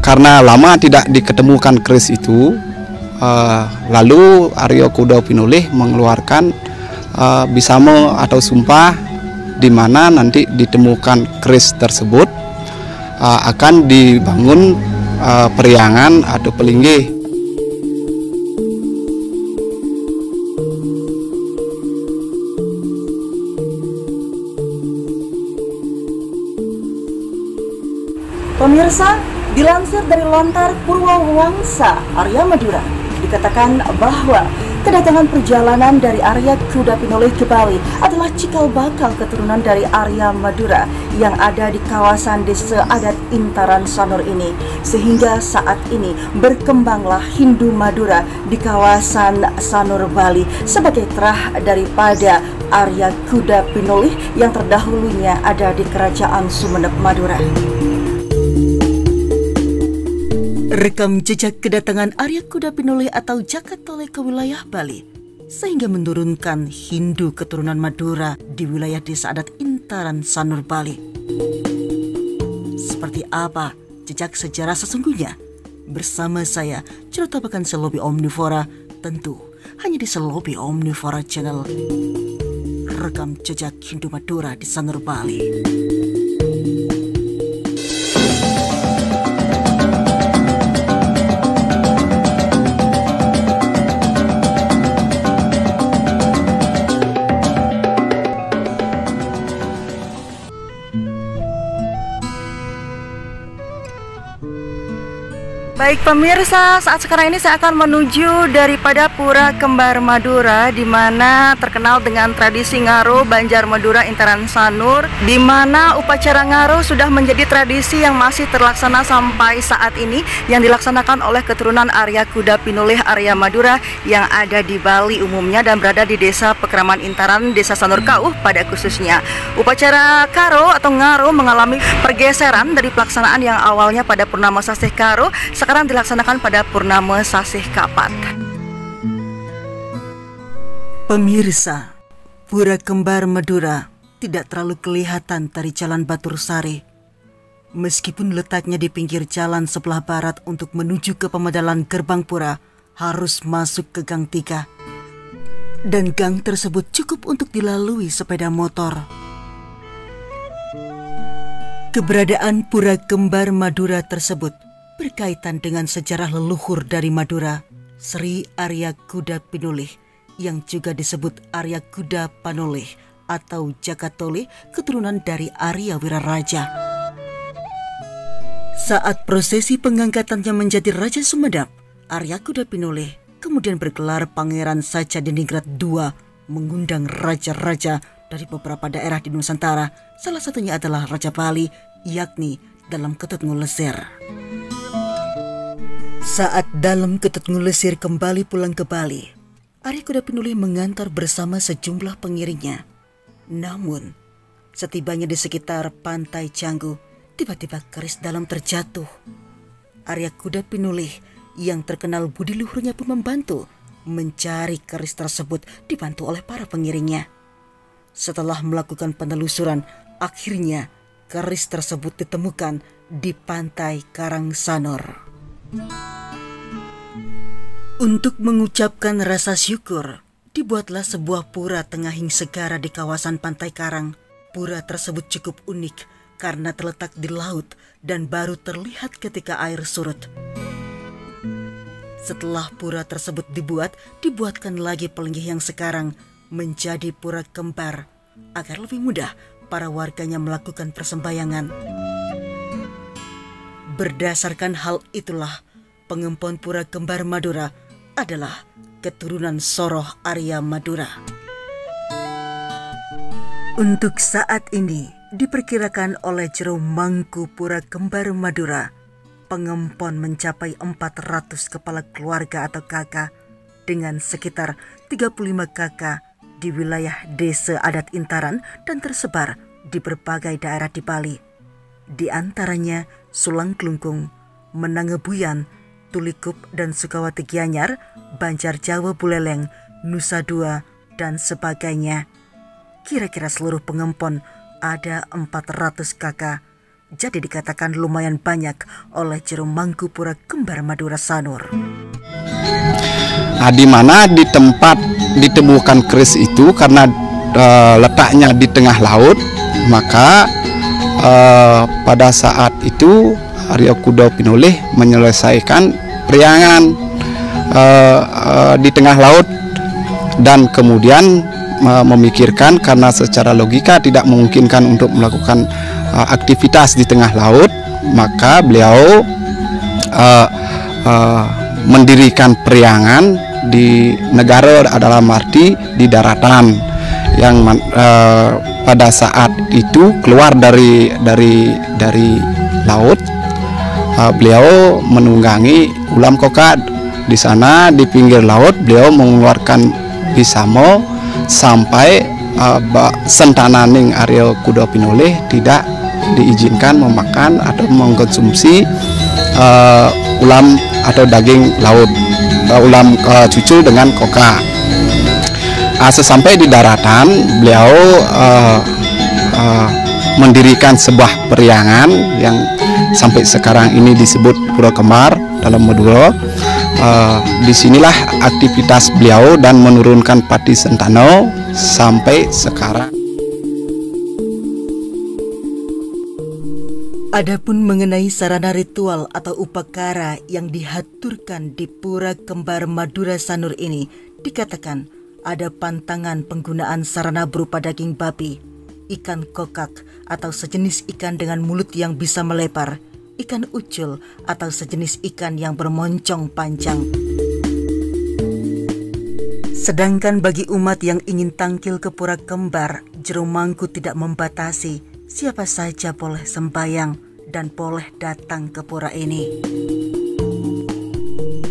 karena lama tidak diketemukan keris itu, lalu Arya Kuda Pinoleh mengeluarkan bisamo atau sumpah di mana nanti ditemukan keris tersebut akan dibangun periangan atau pelinggih. Pemirsa, dilansir dari Lontar Purwawangsa Arya Madura, dikatakan bahwa kedatangan perjalanan dari Arya Kuda Pinoleh ke Bali adalah cikal bakal keturunan dari Arya Madura yang ada di kawasan desa adat Intaran Sanur ini, sehingga saat ini berkembanglah Hindu Madura di kawasan Sanur Bali sebagai terah daripada Arya Kuda Pinoleh yang terdahulunya ada di Kerajaan Sumeneb Madura. Rekam jejak kedatangan Arya Kuda Pinoleh atau Jakatole ke wilayah Bali sehingga menurunkan Hindu keturunan Madura di wilayah desa adat Intaran Sanur Bali. Seperti apa jejak sejarah sesungguhnya? Bersama saya, Ceritabakan Selobi Omnivora, tentu hanya di Selobi Omnivora Channel. Rekam jejak Hindu Madura di Sanur Bali. Baik pemirsa, saat sekarang ini saya akan menuju daripada Pura Kembar Madura, di mana terkenal dengan tradisi Ngaro Banjar Madura Intaran Sanur, di mana upacara Ngaro sudah menjadi tradisi yang masih terlaksana sampai saat ini, yang dilaksanakan oleh keturunan Arya Kuda Pinoleh Arya Madura yang ada di Bali umumnya dan berada di Desa Pekraman Intaran, Desa Sanur Kauh pada khususnya. Upacara Karo atau Ngaro mengalami pergeseran dari pelaksanaan yang awalnya pada Purnama Sasih Karo sekarang dilaksanakan pada Purnama Sasih Kapat. Pemirsa, Pura Kembar Madura tidak terlalu kelihatan dari Jalan Batur Sari. Meskipun letaknya di pinggir jalan sebelah barat untuk menuju ke pemodalan gerbang pura, harus masuk ke Gang 3. Dan gang tersebut cukup untuk dilalui sepeda motor. Keberadaan Pura Kembar Madura tersebut berkaitan dengan sejarah leluhur dari Madura, Sri Arya Kuda Pinoleh, yang juga disebut Arya Kuda Panoleh atau Jakatole, keturunan dari Arya Wiraraja. Saat prosesi pengangkatannya menjadi Raja Sumedap, Arya Kuda Pinoleh kemudian bergelar Pangeran Sajadiningrat II, mengundang raja-raja dari beberapa daerah di Nusantara, salah satunya adalah Raja Bali, yakni Dalam Ketut Ngulesir. Saat Dalam Ketut Ngulesir kembali pulang ke Bali, Arya Kuda Pinoleh mengantar bersama sejumlah pengiringnya. Namun, setibanya di sekitar Pantai Canggu, tiba-tiba keris Dalam terjatuh. Arya Kuda Pinoleh yang terkenal budi luhurnya pun membantu mencari keris tersebut, dibantu oleh para pengiringnya. Setelah melakukan penelusuran, akhirnya keris tersebut ditemukan di Pantai Karangsanur. Untuk mengucapkan rasa syukur, dibuatlah sebuah pura tengahing segara di kawasan Pantai Karang. Pura tersebut cukup unik karena terletak di laut dan baru terlihat ketika air surut. Setelah pura tersebut dibuatkan lagi pelinggih yang sekarang menjadi pura kembar agar lebih mudah para warganya melakukan persembahyangan. Berdasarkan hal itulah, pengempon Pura Kembar Madura adalah keturunan Soroh Arya Madura. Untuk saat ini, diperkirakan oleh Jero Mangku Pura Kembar Madura, pengempon mencapai 400 kepala keluarga atau kakak dengan sekitar 35 kakak di wilayah desa adat Intaran dan tersebar di berbagai daerah di Bali. Di antaranya Sulang Klungkung, Menangebuyan, Tulikup dan Sukawati Gianyar, Banjar Jawa Buleleng, Nusa Dua, dan sebagainya. Kira-kira seluruh pengempon ada 400 kakak. jadi dikatakan lumayan banyak oleh Jero Mangku Pura Kembar Madura Sanur. Nah, di mana di tempat ditemukan keris itu karena letaknya di tengah laut, maka pada saat itu Arya Kuda Pinoleh menyelesaikan periangan di tengah laut dan kemudian memikirkan karena secara logika tidak memungkinkan untuk melakukan aktivitas di tengah laut, maka beliau mendirikan periangan di negara dalam arti di daratan yang pada saat itu keluar dari laut. Beliau menunggangi ulam kokad. Di sana di pinggir laut beliau mengeluarkan pisamo sampai sentananing Arya Kuda Pinoleh tidak diizinkan memakan atau mengkonsumsi ulam atau daging laut, ulam cucul dengan koka. Sesampai di daratan beliau mendirikan sebuah periangan yang sampai sekarang ini disebut Pura Kembar dalam Madura. Disinilah aktivitas beliau dan menurunkan pati sentano sampai sekarang. Adapun mengenai sarana ritual atau upakara yang dihaturkan di Pura Kembar Madura Sanur ini, dikatakan ada pantangan penggunaan sarana berupa daging babi, ikan kokak atau sejenis ikan dengan mulut yang bisa melebar, ikan ucul atau sejenis ikan yang bermoncong panjang. Sedangkan bagi umat yang ingin tangkil ke Pura Kembar, Jero Mangku tidak membatasi siapa saja boleh sembahyang dan boleh datang ke pura ini.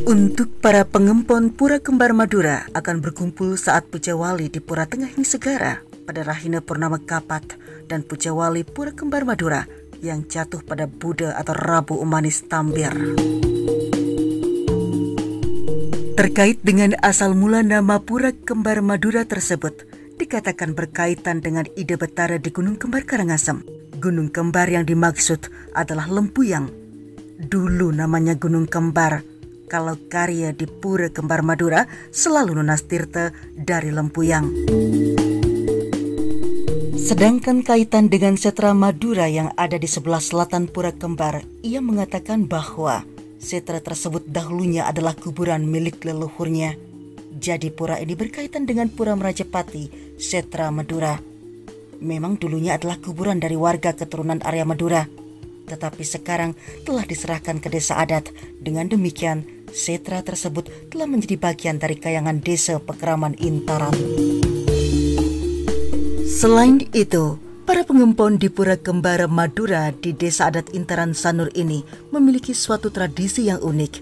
Untuk para pengempon Pura Kembar Madura akan berkumpul saat Puja Wali di Pura Tengahing Segara pada Rahina Purnama Kapat dan Puja Wali Pura Kembar Madura yang jatuh pada Buddha atau Rabu Umanis Tambir. Terkait dengan asal mula nama Pura Kembar Madura tersebut, dikatakan berkaitan dengan ide Betara di Gunung Kembar Karangasem. Gunung Kembar yang dimaksud adalah Lempuyang. Dulu namanya Gunung Kembar. Kalau karya di Pura Kembar Madura selalu Nunas Tirta dari Lempuyang. Sedangkan kaitan dengan Setra Madura yang ada di sebelah selatan Pura Kembar, ia mengatakan bahwa setra tersebut dahulunya adalah kuburan milik leluhurnya. Jadi pura ini berkaitan dengan Pura Merajapati, Setra Madura. Memang dulunya adalah kuburan dari warga keturunan Arya Madura, tetapi sekarang telah diserahkan ke desa adat. Dengan demikian, setra tersebut telah menjadi bagian dari kayangan desa Pekeraman Intaran. Selain itu, para pengempon di Pura Kembar Madura di desa adat Intaran Sanur ini memiliki suatu tradisi yang unik,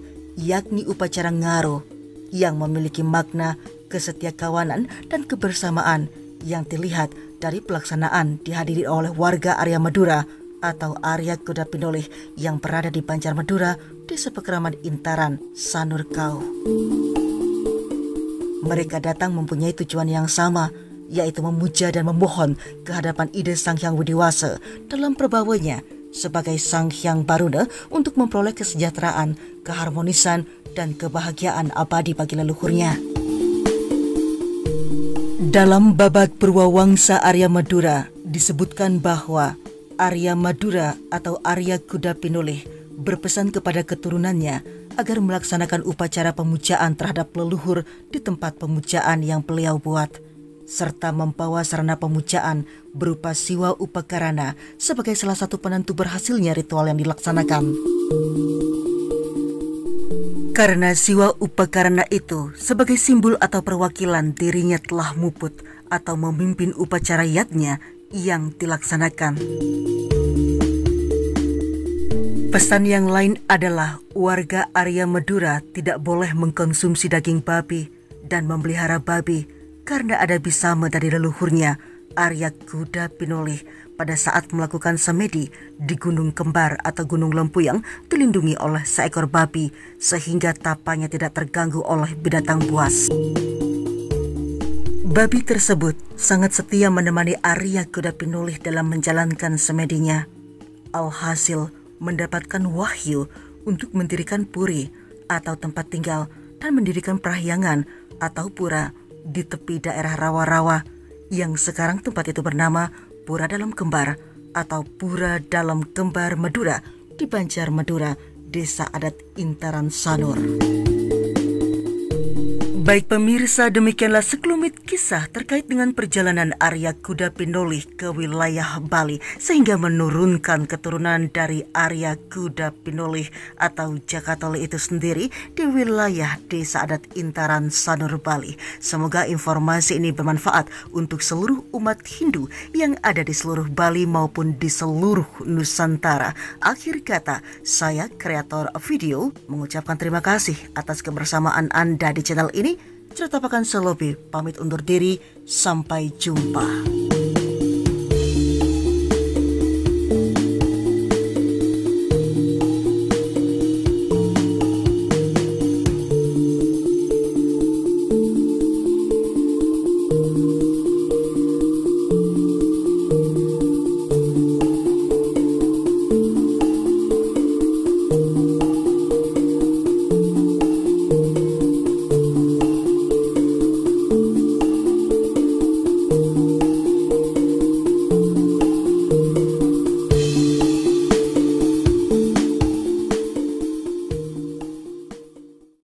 yakni upacara ngaro, yang memiliki makna kesetiakawanan dan kebersamaan yang dilihat dari pelaksanaan dihadiri oleh warga Arya Madura atau Arya Kuda Pinoleh yang berada di Banjar Madura, desa Pekeraman Intaran, Sanur Kau. Mereka datang mempunyai tujuan yang sama, yaitu memuja dan memohon kehadapan ide Sang Hyang Widiwasa dalam perbawanya sebagai Sang Hyang Baruna untuk memperoleh kesejahteraan, keharmonisan, dan kebahagiaan abadi bagi leluhurnya. Dalam babak Purwawangsa Arya Madura disebutkan bahwa Arya Madura atau Arya Kuda Pinoleh berpesan kepada keturunannya agar melaksanakan upacara pemujaan terhadap leluhur di tempat pemujaan yang beliau buat, serta membawa sarana pemujaan berupa siwa upakarana sebagai salah satu penentu berhasilnya ritual yang dilaksanakan. Karena siwa upakarana itu sebagai simbol atau perwakilan dirinya telah muput atau memimpin upacara yatnya yang dilaksanakan. Pesan yang lain adalah warga Arya Madura tidak boleh mengkonsumsi daging babi dan memelihara babi karena ada bisama dari leluhurnya Arya Kuda Pinoleh pada saat melakukan semedi di Gunung Kembar atau Gunung Lempuyang dilindungi oleh seekor babi sehingga tapanya tidak terganggu oleh binatang buas. Babi tersebut sangat setia menemani Arya Kuda Pinoleh dalam menjalankan semedinya. alhasil mendapatkan wahyu untuk mendirikan puri atau tempat tinggal dan mendirikan perahyangan atau pura di tepi daerah rawa-rawa yang sekarang tempat itu bernama Pura Dalam Kembar atau Pura Dalam Kembar Madura di Banjar Madura, Desa Adat Intaran Sanur. Baik pemirsa, demikianlah sekelumit kisah terkait dengan perjalanan Arya Kuda Pinolih ke wilayah Bali sehingga menurunkan keturunan dari Arya Kuda Pinolih atau Jakatole itu sendiri di wilayah Desa Adat Intaran Sanur, Bali. Semoga informasi ini bermanfaat untuk seluruh umat Hindu yang ada di seluruh Bali maupun di seluruh Nusantara. Akhir kata, saya kreator video mengucapkan terima kasih atas kebersamaan Anda di channel ini. Cerita Pekan Selobi pamit undur diri, sampai jumpa.